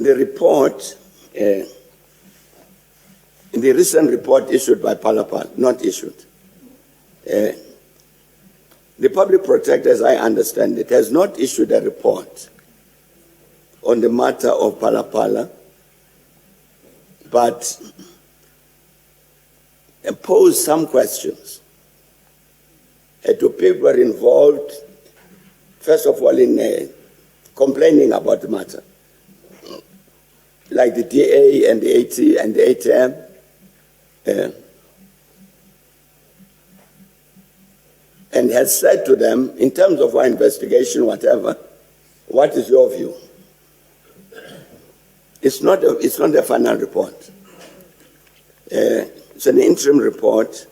the report, in the recent report issued by Phala, not issued, the public protector, as I understand it, has not issued a report on the matter of Phala, but posed some questions to people involved, first of all, in complaining about the matter, like the DA and the AT and the ATM, and has said to them, in terms of our investigation, whatever, what is your view? It's not a final report. It's an interim report.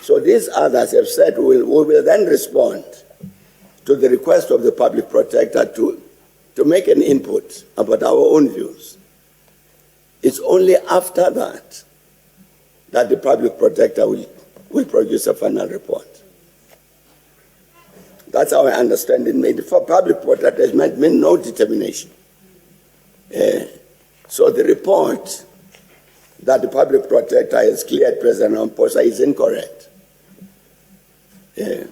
So these others have said we will then respond to the request of the public protector to make an input about our own views. It's only after that that the public protector will produce a final report. That's how I understand it. Made for public protector has meant no determination. So the report that the public protector has cleared President Ramaphosa is incorrect. They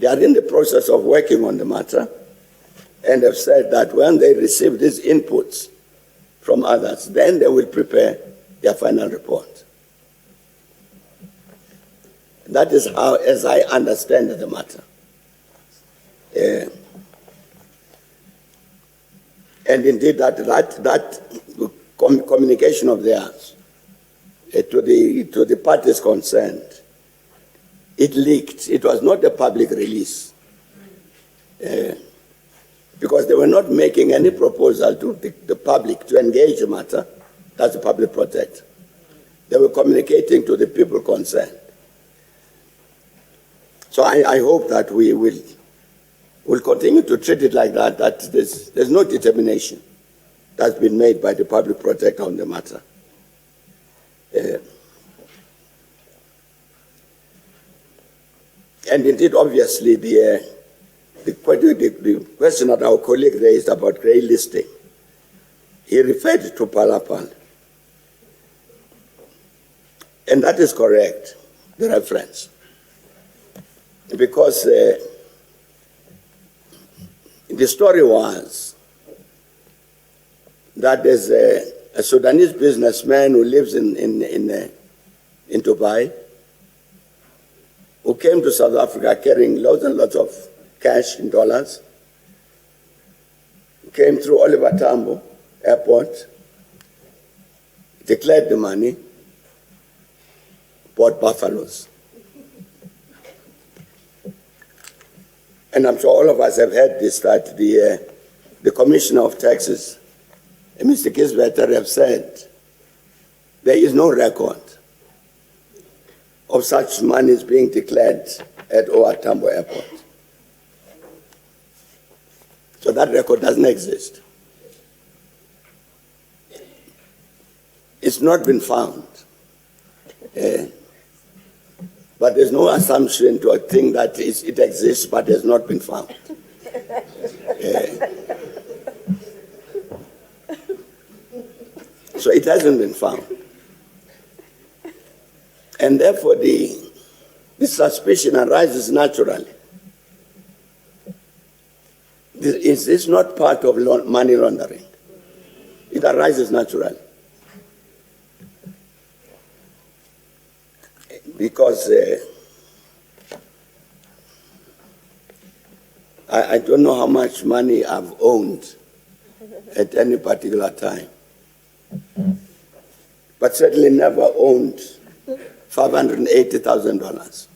are in the process of working on the matter and have said that when they receive these inputs from others, then they will prepare their final report. That is how, as I understand the matter. And indeed, that communication of theirs to the parties concerned, it leaked. It was not a public release. Because they were not making any proposal to the public to engage the matter. That's the public protector. They were communicating to the people concerned. So I hope that we will continue to treat it like that, that there's no determination that's been made by the public protector on the matter. And indeed, obviously, the question that our colleague raised about grey listing, he referred to Phala. And that is correct, the reference. Because the story was that there's a Sudanese businessman who lives in Dubai, who came to South Africa carrying loads and lots of cash in dollars, came through Oliver Tambo Airport, declared the money, bought buffaloes. And I'm sure all of us have heard this, that the Commissioner of Taxes, Mr. Kisbetter, have said there is no record of such monies being declared at OR Tambo Airport. So that record doesn't exist. It's not been found. But there's no assumption to a thing that it exists but has not been found. So it hasn't been found. And therefore the suspicion arises naturally. Is this not part of money laundering? It arises naturally. Because I don't know how much money I've owned at any particular time, but certainly never owned $580,000.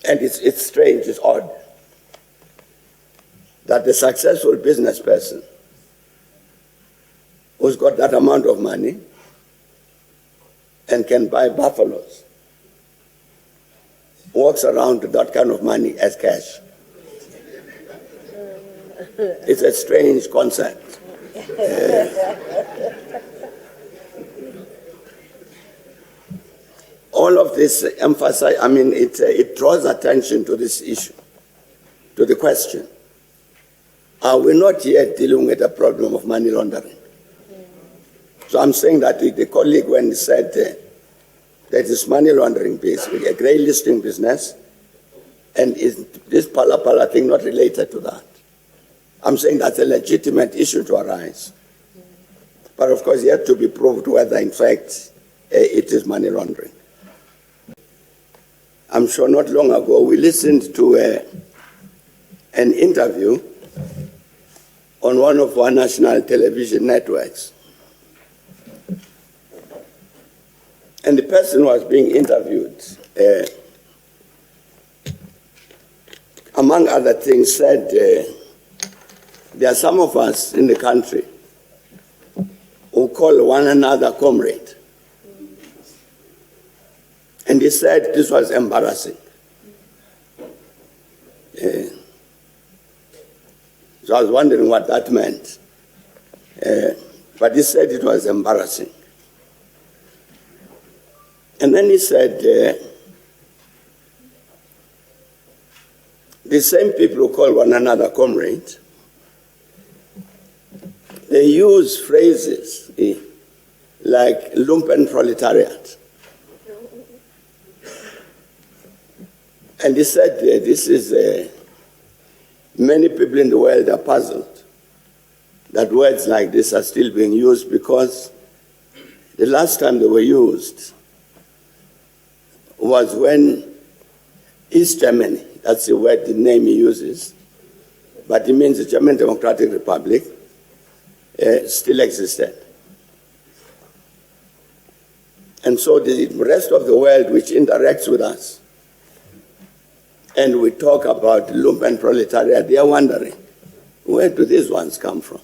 And it's strange, it's odd, that a successful business person who's got that amount of money and can buy buffaloes walks around with that kind of money as cash. It's a strange concept. All of this it draws attention to this issue to the question, are we not yet dealing with a problem of money laundering? So I'm saying that the colleague, when he said that it's money laundering basically, a grey listing business, and is this Phala thing not related to that? I'm saying that's a legitimate issue to arise. But of course, yet to be proved whether in fact it is money laundering. I'm sure not long ago we listened to an interview on one of our national television networks. And the person who was being interviewed, among other things, said there are some of us in the country who call one another comrade. And he said this was embarrassing. So I was wondering what that meant. But he said it was embarrassing. And then he said, the same people who call one another comrade, they use phrases like lumpen proletariat. And he said, this is, many people in the world are puzzled that words like this are still being used, because the last time they were used was when East Germany, that's the word, the name he uses, but it means the German Democratic Republic, still existed. And so the rest of the world which interacts with us, and we talk about lumpen proletariat, they are wondering, where do these ones come from?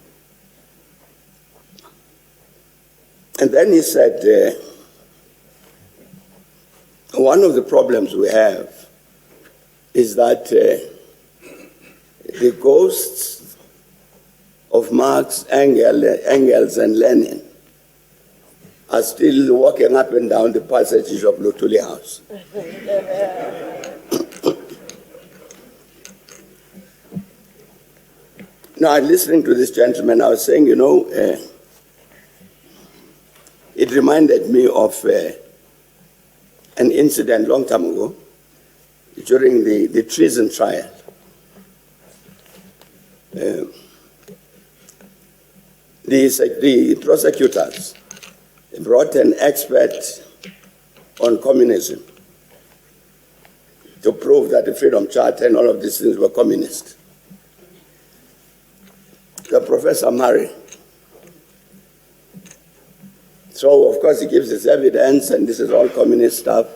And then he said, one of the problems we have is that the ghosts of Marx, Engels, and Lenin are still walking up and down the passages of Luthuli House. Now, listening to this gentleman, I was saying, you know, it reminded me of an incident long time ago during the treason trial. The prosecutors brought an expert on communism to prove that the Freedom Charter and all of these things were communist. The Professor Murray. So, of course, he gives his evidence, and this is all communist stuff.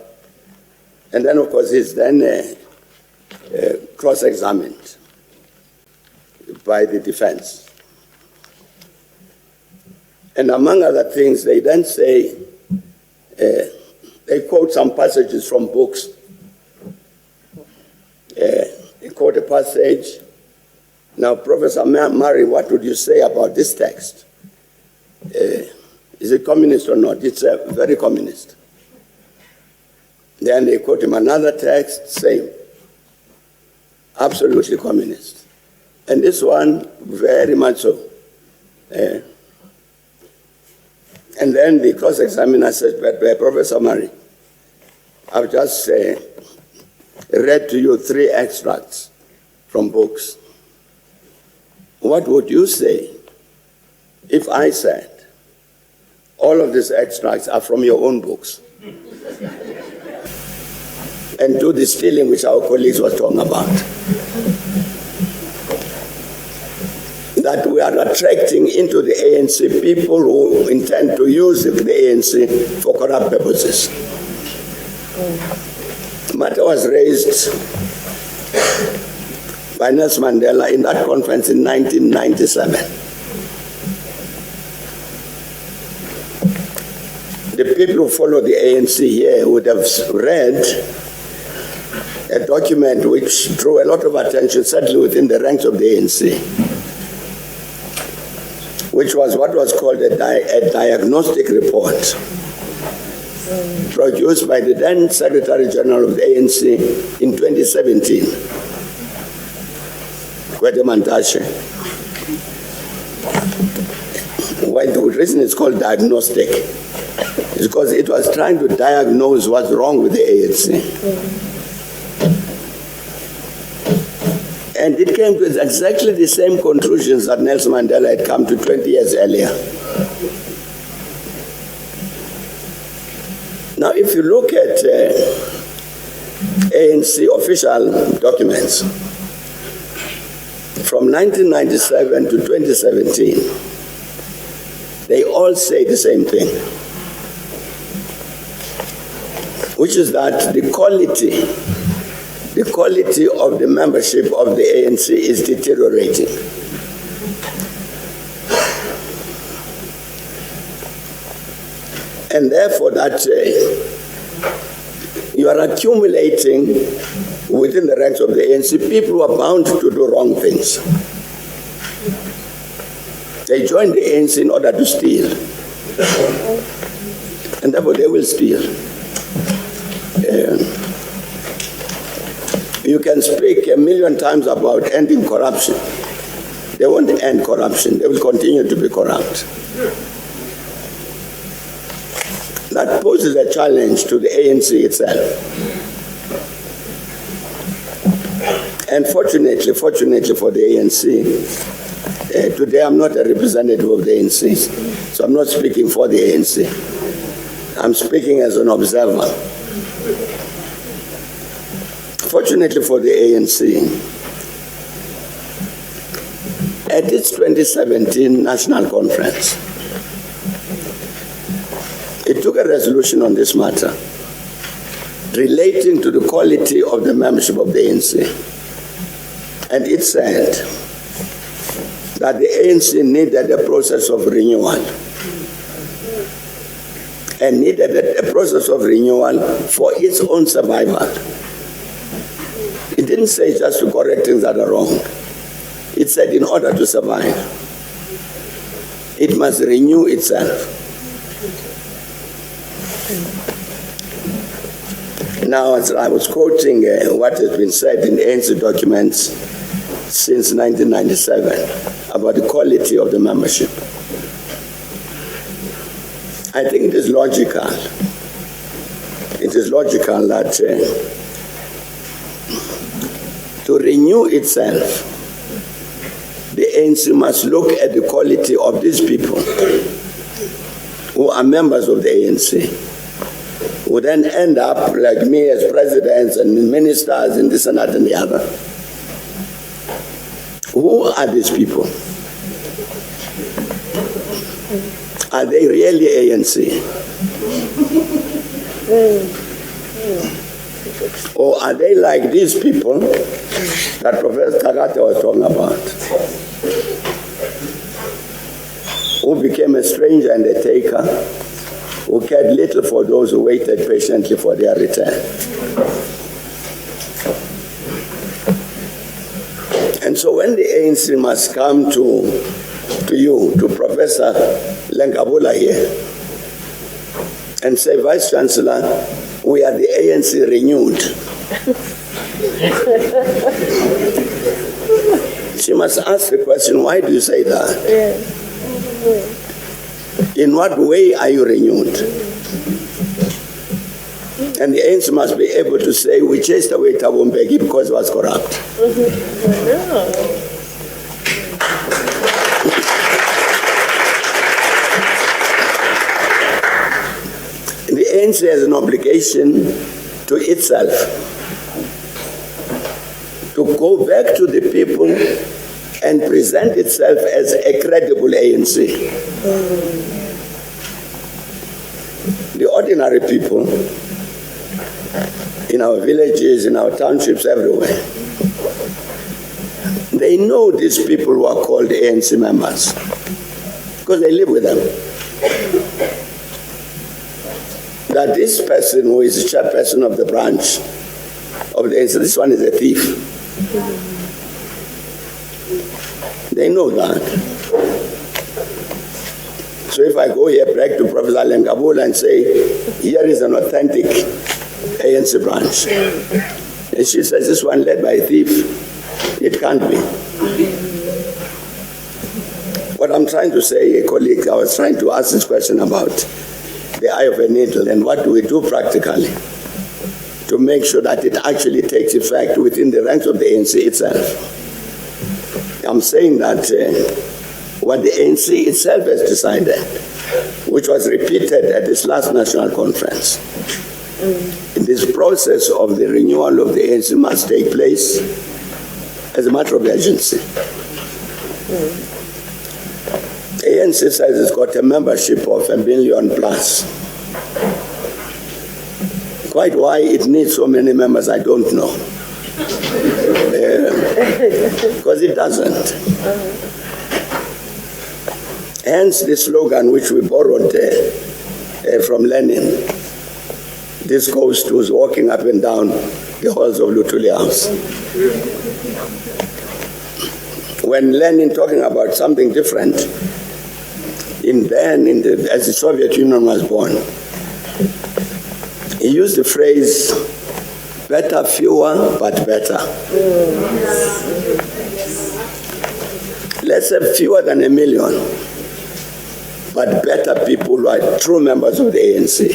And then, of course, he's then cross-examined by the defense. And among other things, they then say, they quote some passages from books. They quote a passage. Now, Professor Murray, what would you say about this text? Is it communist or not? It's very communist. Then they quote him another text, same. Absolutely communist. And this one, very much so. And then the cross-examiner said, but Professor Murray, I've just read to you 3 extracts from books. What would you say if I said all of these extracts are from your own books? And do the stealing which our colleagues were talking about. That we are attracting into the ANC people who intend to use the ANC for corrupt purposes. The matter was raised by Nelson Mandela in that conference in 1997. The people who follow the ANC here would have read a document which drew a lot of attention, certainly within the ranks of the ANC, which was what was called a diagnostic report, produced by the then Secretary General of the ANC in 2017. Kwetemantashe. Why the reason it's called diagnostic is because it was trying to diagnose what's wrong with the ANC. And it came to exactly the same conclusions that Nelson Mandela had come to 20 years earlier. Now, if you look at ANC official documents from 1997 to 2017, they all say the same thing, which is that the quality of the membership of the ANC is deteriorating. And therefore that you are accumulating within the ranks of the ANC people who are bound to do wrong things. They join the ANC in order to steal. And therefore they will steal. You can speak a million times about ending corruption. They won't end corruption. They will continue to be corrupt. That poses a challenge to the ANC itself. And fortunately for the ANC, today I'm not a representative of the ANC, so I'm not speaking for the ANC. I'm speaking as an observer. Fortunately for the ANC, at its 2017 national conference, it took a resolution on this matter relating to the quality of the membership of the ANC. And it said that the ANC needed a process of renewal and needed a process of renewal for its own survival. It didn't say just to correct things that are wrong. It said in order to survive, it must renew itself. Now, as I was quoting what has been said in ANC documents since 1997 about the quality of the membership, I think it is logical. It is logical that to renew itself, the ANC must look at the quality of these people who are members of the ANC, who then end up like me as presidents and ministers and this and that and the other. Who are these people? Are they really ANC? Or are they like these people that Professor Tagate was talking about, who became a stranger and a taker, who cared little for those who waited patiently for their return? And so when the ANC must come to you, to Professor Lenkabula here, and say, Vice Chancellor, we are the ANC renewed. She must ask the question, why do you say that? In what way are you renewed? And the ANC must be able to say, we chased away Thabo Mbeki because he was corrupt. The ANC has an obligation to itself to go back to the people and present itself as a credible ANC. The ordinary people in our villages, in our townships, everywhere, they know these people who are called ANC members because they live with them. That this person who is the chairperson of the branch of the ANC, this one is a thief. They know that. So if I go here back to Professor Lenkabula and say, here is an authentic ANC branch, and she says, this one led by a thief, It can't be. What I'm trying to say, colleagues, I was trying to ask this question about the eye of a needle and what do we do practically to make sure that it actually takes effect within the ranks of the ANC itself. I'm saying that what the ANC itself has decided, which was repeated at this last national conference, this process of the renewal of the ANC must take place as a matter of urgency. ANC says it's got a membership of 1 million plus. Quite why it needs so many members, I don't know. Because it doesn't. Hence the slogan which we borrowed from Lenin. This ghost was walking up and down the halls of Luthuli House. When Lenin talking about something different, as the Soviet Union was born, he used the phrase, better fewer, but better. Let's have fewer than 1 million, but better people who are true members of the ANC.